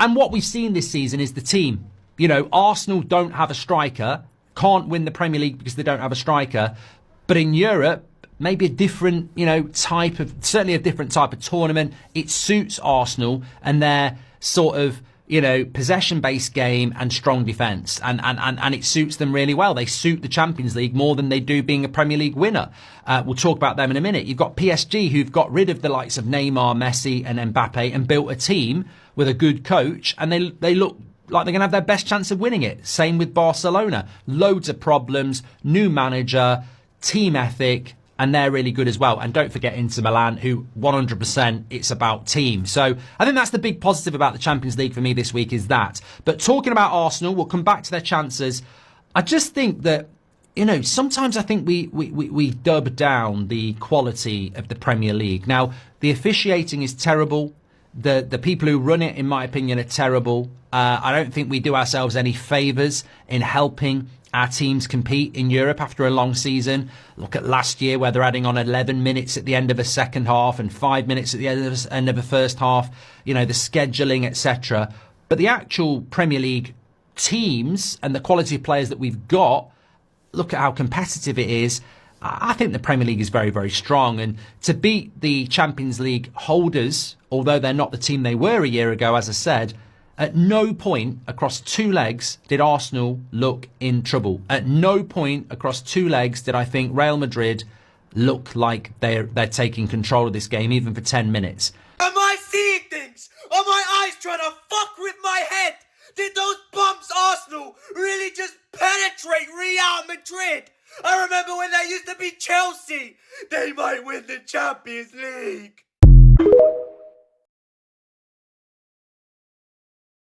And what we've seen this season is the team. You know, Arsenal don't have a striker, can't win the Premier League because they don't have a striker. But in Europe, maybe a different, certainly a different type of tournament. It suits Arsenal and their sort of, possession-based game and strong defence. And it suits them really well. They suit the Champions League more than they do being a Premier League winner. We'll talk about them in a minute. You've got PSG who've got rid of the likes of Neymar, Messi and Mbappe and built a team with a good coach. And they look like they're going to have their best chance of winning it. Same with Barcelona. Loads of problems, new manager, team ethic, and they're really good as well. And don't forget Inter Milan, who 100% it's about team. So I think that's the big positive about the Champions League for me this week is that. But talking about Arsenal, we'll come back to their chances. I just think that, sometimes I think we dub down the quality of the Premier League. Now, the officiating is terrible. The people who run it, in my opinion, are terrible. I don't think we do ourselves any favours in helping our teams compete in Europe after a long season. Look at last year where they're adding on 11 minutes at the end of a second half and 5 minutes at the end of a first half, the scheduling, etc. But the actual Premier League teams and the quality of players that we've got, look at how competitive it is. I think the Premier League is very, very strong. And to beat the Champions League holders, although they're not the team they were a year ago, as I said, at no point across two legs did Arsenal look in trouble. At no point across two legs did I think Real Madrid look like they're taking control of this game, even for 10 minutes. Am I seeing things? Are my eyes trying to fuck with my head? Did those bumps Arsenal really just penetrate Real Madrid? I remember when they used to be Chelsea. They might win the Champions League.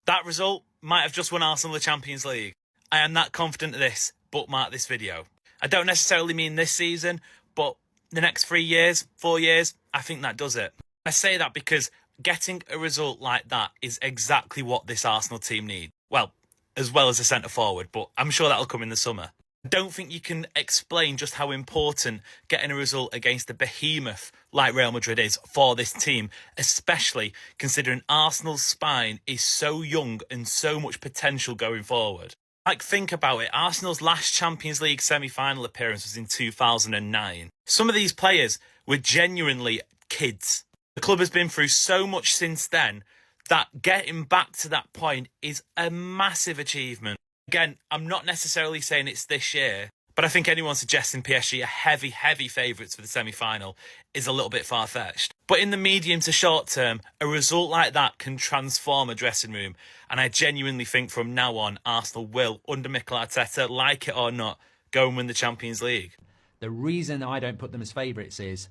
That result might have just won Arsenal the Champions League. I am that confident of this. Bookmark this video. I don't necessarily mean this season, but the next 3 years, 4 years, I think that does it. I say that because getting a result like that is exactly what this Arsenal team need. Well as a centre forward, but I'm sure that'll come in the summer. I don't think you can explain just how important getting a result against a behemoth like Real Madrid is for this team, especially considering Arsenal's spine is so young and so much potential going forward. Like, think about it. Arsenal's last Champions League semi-final appearance was in 2009. Some of these players were genuinely kids. The club has been through so much since then that getting back to that point is a massive achievement. Again, I'm not necessarily saying it's this year, but I think anyone suggesting PSG are heavy favourites for the semi-final is a little bit far-fetched. But in the medium to short term, a result like that can transform a dressing room. And I genuinely think from now on, Arsenal will, under Mikel Arteta, like it or not, go and win the Champions League. The reason I don't put them as favourites is,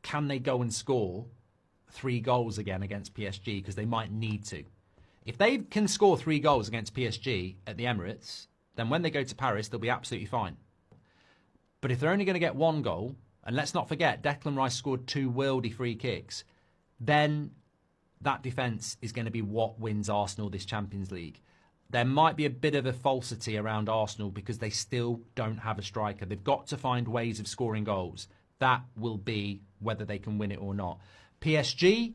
can they go and score 3 goals again against PSG? Because they might need to. If they can score 3 goals against PSG at the Emirates, then when they go to Paris, they'll be absolutely fine. But if they're only going to get 1 goal, and let's not forget, Declan Rice scored 2 worldy free kicks, then that defence is going to be what wins Arsenal this Champions League. There might be a bit of a falsity around Arsenal because they still don't have a striker. They've got to find ways of scoring goals. That will be whether they can win it or not. PSG,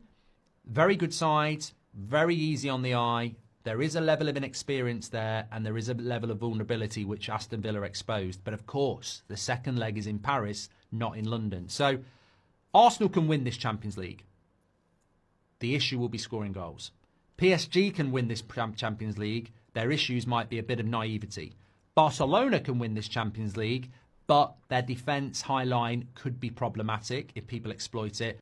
very good side, very easy on the eye. There is a level of inexperience there and there is a level of vulnerability which Aston Villa exposed. But of course, the second leg is in Paris, not in London. So Arsenal can win this Champions League. The issue will be scoring goals. PSG can win this Champions League. Their issues might be a bit of naivety. Barcelona can win this Champions League, but their defence high line could be problematic if people exploit it.